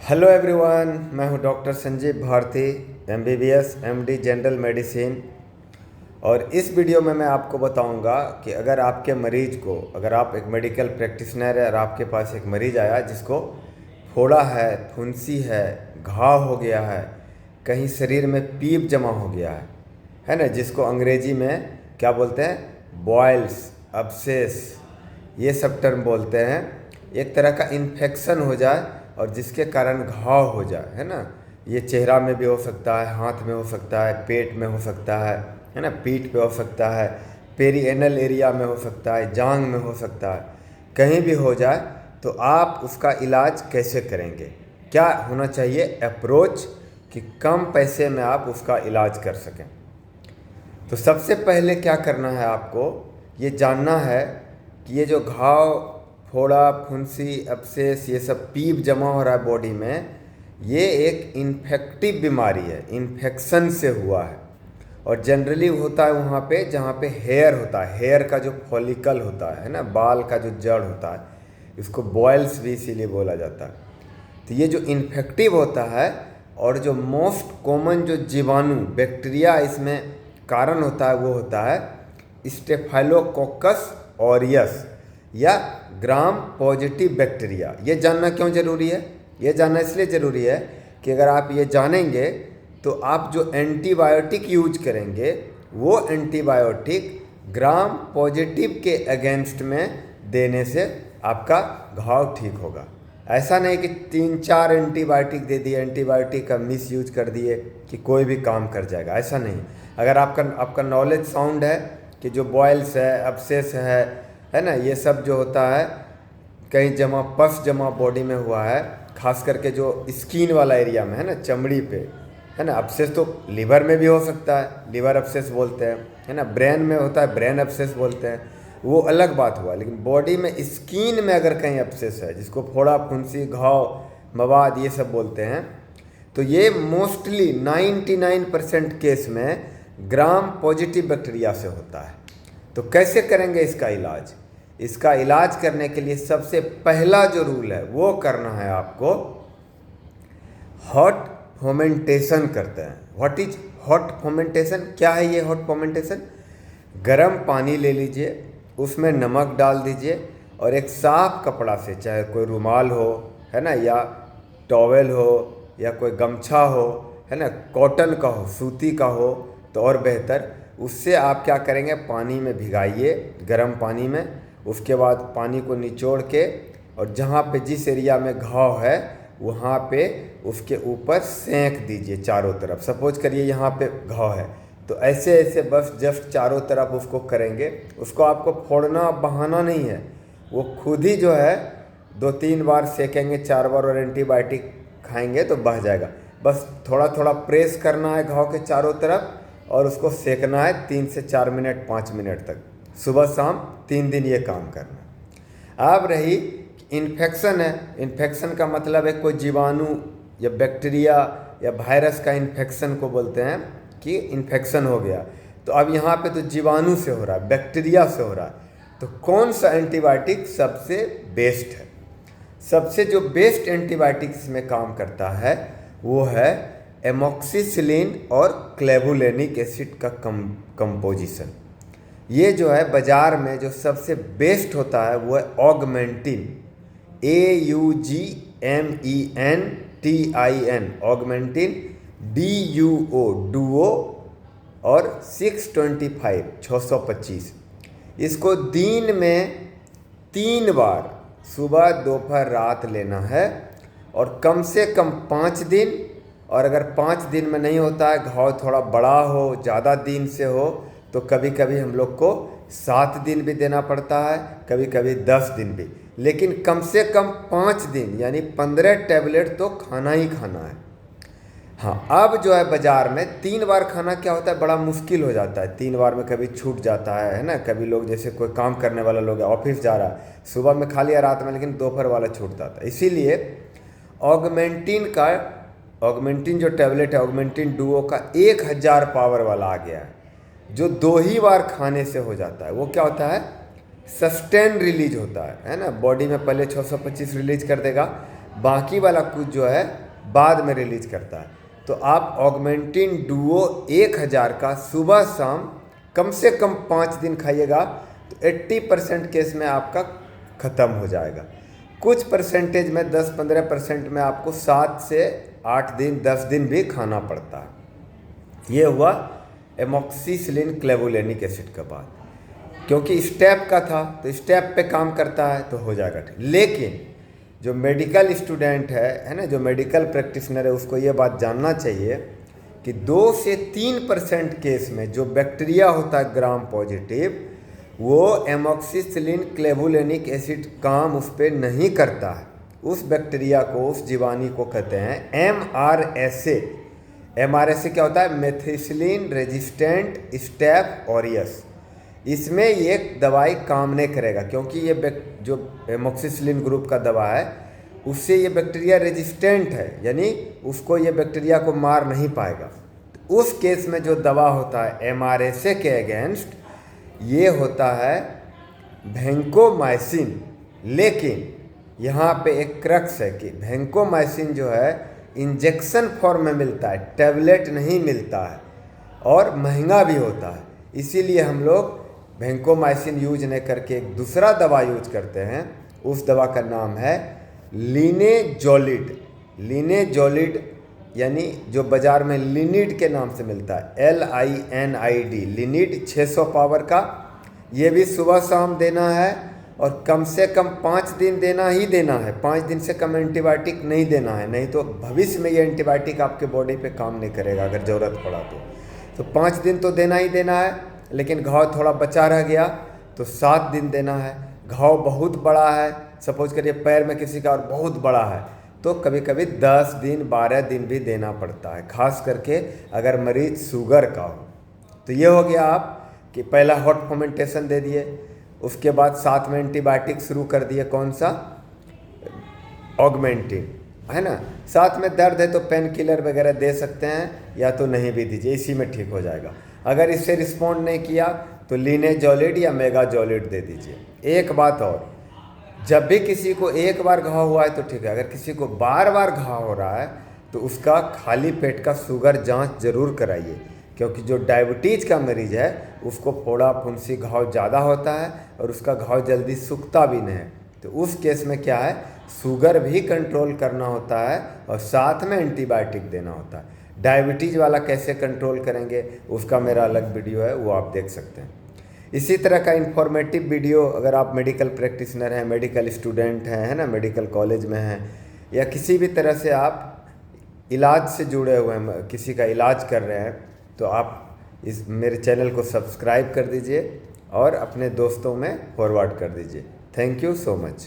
Hello everyone, मैं हूं doctor Sanjeev Bharti, MBBS MD general medicine. और इस वीडियो में मैं आपको बताऊंगा कि अगर आपके मरीज को, अगर आप एक मेडिकल प्रैक्टिशनर है और आपके पास एक मरीज आया जिसको फोड़ा है, फुंसी है, घाव हो गया है, कहीं शरीर में पीप जमा हो गया है ना, जिसको अंग्रेजी में क्या बोलते हैं, बॉयल्स, अब्सेस, ये सब टर्म बोलते हैं। एक तरह का इन्फेक्शन हो जाए और जिसके कारण घाव हो जाए, है ना। ये चेहरा में भी हो सकता है, हाथ में हो सकता है, पेट में हो सकता है ना, पीठ पे हो सकता है, पेरिएनल एरिया में हो सकता है, जांघ में हो सकता है, कहीं भी हो जाए तो आप उसका इलाज कैसे करेंगे, क्या होना चाहिए अप्रोच कि कम पैसे में आप उसका इलाज कर सकें। तो सबसे पहले क्या करना है, आपको ये जानना है कि ये जो घाव, फोड़ा, फुंसी, अब्सेस, ये सब पीप जमा हो रहा है बॉडी में, ये एक इन्फेक्टिव बीमारी है, इन्फेक्शन से हुआ है। और जनरली होता है वहाँ पे जहाँ पे हेयर होता है, हेयर का जो फॉलिकल होता है ना, बाल का जो जड़ होता है, इसको बॉयल्स भी इसीलिए बोला जाता है। तो ये जो इन्फेक्टिव होता है और जो मोस्ट कॉमन जो जीवाणु, बैक्टीरिया इसमें कारण होता है, वो होता है स्टेफाइलोकोकस ऑरियस या ग्राम पॉजिटिव बैक्टीरिया। ये जानना क्यों ज़रूरी है? ये जानना इसलिए ज़रूरी है कि अगर आप ये जानेंगे तो आप जो एंटीबायोटिक यूज करेंगे वो एंटीबायोटिक ग्राम पॉजिटिव के अगेंस्ट में देने से आपका घाव ठीक होगा। ऐसा नहीं कि 3-4 एंटीबायोटिक दे दिए, एंटीबायोटिक का मिस यूज कर दिए कि कोई भी काम कर जाएगा, ऐसा नहीं। अगर आपका नॉलेज साउंड है कि जो बॉयल्स है, अब्सेस है ना, ये सब जो होता है कहीं जमा, पस जमा बॉडी में हुआ है, खास करके जो स्किन वाला एरिया में है ना, चमड़ी पे, है ना। अब्सेस तो लिवर में भी हो सकता है, लिवर अब्सेस बोलते हैं, है ना। ब्रेन में होता है, ब्रेन अब्सेस बोलते हैं, वो अलग बात हुआ। लेकिन बॉडी में, स्किन में अगर कहीं अब्सेस है, जिसको फोड़ा, फुंसी, घाव, मवाद ये सब बोलते हैं, तो ये मोस्टली 99% केस में ग्राम पॉजिटिव बैक्टीरिया से होता है। तो कैसे करेंगे इसका इलाज? इसका इलाज करने के लिए सबसे पहला जो रूल है वो करना है आपको, हॉट फोमेंटेशन करते हैं। What is hot fomentation? क्या है ये हॉट फोमेंटेशन? गर्म पानी ले लीजिए, उसमें नमक डाल दीजिए और एक साफ कपड़ा से, चाहे कोई रुमाल हो, है ना, या टॉवेल हो, या कोई गमछा हो, है ना, कॉटन का हो, सूती का हो तो और बेहतर, उससे आप क्या करेंगे, पानी में भिगाइए, गर्म पानी में। उसके बाद पानी को निचोड़ के और जहाँ पे, जिस एरिया में घाव है वहाँ पे उसके ऊपर सेंक दीजिए चारों तरफ। सपोज करिए यहाँ पे घाव है तो ऐसे ऐसे बस जस्ट चारों तरफ उसको करेंगे। उसको आपको फोड़ना, बहाना नहीं है, वो खुद ही जो है 2-3 बार सेकेंगे, 4 बार और एंटीबायोटिक खाएंगे तो बह जाएगा। बस थोड़ा थोड़ा प्रेस करना है घाव के चारों तरफ और उसको सेकना है 3 से 4 मिनट, 5 मिनट तक, सुबह शाम 3 दिन ये काम करना। अब रही इन्फेक्शन है, इन्फेक्शन का मतलब है कोई जीवाणु या बैक्टीरिया या वायरस का इन्फेक्शन को बोलते हैं कि इन्फेक्शन हो गया। तो अब यहाँ पे तो जीवाणु से हो रहा है, बैक्टीरिया से हो रहा है, तो कौन सा एंटीबायोटिक सबसे बेस्ट है? सबसे जो बेस्ट एंटीबायोटिक इसमें काम करता है वो है एमोक्सिसिलिन और क्लेवुलेनिक एसिड का कंपोजिशन। ये जो है बाज़ार में जो सबसे बेस्ट होता है वो है Augmentin, AUGMENTIN, Augmentin, DUO, Duo, और 625। इसको दिन में 3 बार, सुबह, दोपहर, रात लेना है और कम से कम 5 दिन। और अगर 5 दिन में नहीं होता है, घाव थोड़ा बड़ा हो, ज़्यादा दिन से हो, तो कभी कभी हम लोग को 7 दिन भी देना पड़ता है, कभी कभी 10 दिन भी, लेकिन कम से कम 5 दिन यानी 15 टैबलेट तो खाना ही खाना है। हाँ, अब जो है बाज़ार में 3 बार खाना क्या होता है, बड़ा मुश्किल हो जाता है 3 बार में, कभी छूट जाता है ना। कभी लोग, जैसे कोई काम करने वाला लोग है, ऑफिस जा रहा है, सुबह में खा लिया, रात में, लेकिन दोपहर वाला छूट जाता है। इसीलिए ऑगमेंटिन जो टैबलेट है, ऑगमेंटिन डुओ का 1000 पावर वाला आ गया है, जो 2 ही बार खाने से हो जाता है। वो क्या होता है, सस्टेन रिलीज होता है ना। बॉडी में पहले 625 रिलीज कर देगा, बाकी वाला कुछ जो है बाद में रिलीज करता है। तो आप ऑगमेंटिन डुओ 1000 का सुबह शाम कम से कम 5 दिन खाइएगा तो 80% केस में आपका ख़त्म हो जाएगा। कुछ परसेंटेज में 10-15% में आपको 7 से 8 दिन 10 दिन भी खाना पड़ता है। ये हुआ एमॉक्सिसिलिन क्लेवुलेनिक एसिड का बात, क्योंकि स्टेप का था तो स्टेप पे काम करता है तो हो जाएगा ठीक। लेकिन जो मेडिकल स्टूडेंट है ना, जो मेडिकल प्रैक्टिशनर है, उसको ये बात जानना चाहिए कि 2 से 3% केस में जो बैक्टीरिया होता है ग्राम पॉजिटिव, वो एमॉक्सिसिलिन क्लेवुलेनिक एसिड काम उस पर नहीं करता है। उस बैक्टीरिया को, उस जीवाणु को कहते हैं MRSA। MRSA क्या होता है? Methicillin resistant staph aureus. इसमें ये दवाई काम नहीं करेगा, क्योंकि ये जो एमॉक्सिसिलिन ग्रुप का दवा है उससे ये बैक्टीरिया रेजिस्टेंट है, यानी उसको ये बैक्टीरिया को मार नहीं पाएगा। तो उस केस में जो दवा होता है MRSA के अगेंस्ट, ये होता है वैंकोमाइसिन। लेकिन यहाँ पे एक क्रक्स है कि वैंकोमाइसिन जो है इंजेक्शन फॉर्म में मिलता है, टैबलेट नहीं मिलता है, और महंगा भी होता है। इसीलिए हम लोग वैंकोमाइसिन यूज नहीं करके एक दूसरा दवा यूज करते हैं। उस दवा का नाम है लिनेजोलिड। लिनेजोलिड यानी जो बाज़ार में लिनिड के नाम से मिलता है, LINID, लिनिड 600 पावर का। ये भी सुबह शाम देना है और कम से कम 5 दिन देना ही देना है। 5 दिन से कम एंटीबायोटिक नहीं देना है, नहीं तो भविष्य में ये एंटीबायोटिक आपके बॉडी पे काम नहीं करेगा अगर ज़रूरत पड़ा तो 5 दिन तो देना ही देना है। लेकिन घाव थोड़ा बचा रह गया तो 7 दिन देना है। घाव बहुत बड़ा है, सपोज करिए पैर में किसी का और बहुत बड़ा है, तो कभी कभी 10 दिन 12 दिन भी देना पड़ता है, खास करके अगर मरीज शुगर का हो। तो ये हो गया आप कि पहला हॉट फर्मेंटेशन दे दिए, उसके बाद साथ में एंटीबायोटिक शुरू कर दिए, कौन सा? ऑगमेंटिन, है ना। साथ में दर्द है तो पेन किलर वगैरह दे सकते हैं, या तो नहीं भी दीजिए, इसी में ठीक हो जाएगा। अगर इससे रिस्पॉन्ड नहीं किया तो लिनेजोलिड या मेगाजोलिड दे दीजिए। एक बात और, जब भी किसी को एक बार घाव हुआ है तो ठीक है, अगर किसी को बार बार घाव हो रहा है तो उसका खाली पेट का शुगर जांच जरूर कराइए, क्योंकि जो डायबिटीज़ का मरीज है उसको फोड़ा फुंसी घाव ज़्यादा होता है और उसका घाव जल्दी सूखता भी नहीं है। तो उस केस में क्या है, शुगर भी कंट्रोल करना होता है और साथ में एंटीबायोटिक देना होता है। डायबिटीज़ वाला कैसे कंट्रोल करेंगे उसका मेरा अलग वीडियो है, वो आप देख सकते हैं। इसी तरह का इन्फॉर्मेटिव वीडियो अगर आप मेडिकल प्रैक्टिशनर हैं, मेडिकल स्टूडेंट हैं, है ना, मेडिकल कॉलेज में हैं, या किसी भी तरह से आप इलाज से जुड़े हुए हैं, किसी का इलाज कर रहे हैं, तो आप इस मेरे चैनल को सब्सक्राइब कर दीजिए और अपने दोस्तों में फॉरवर्ड कर दीजिए। Thank you so much.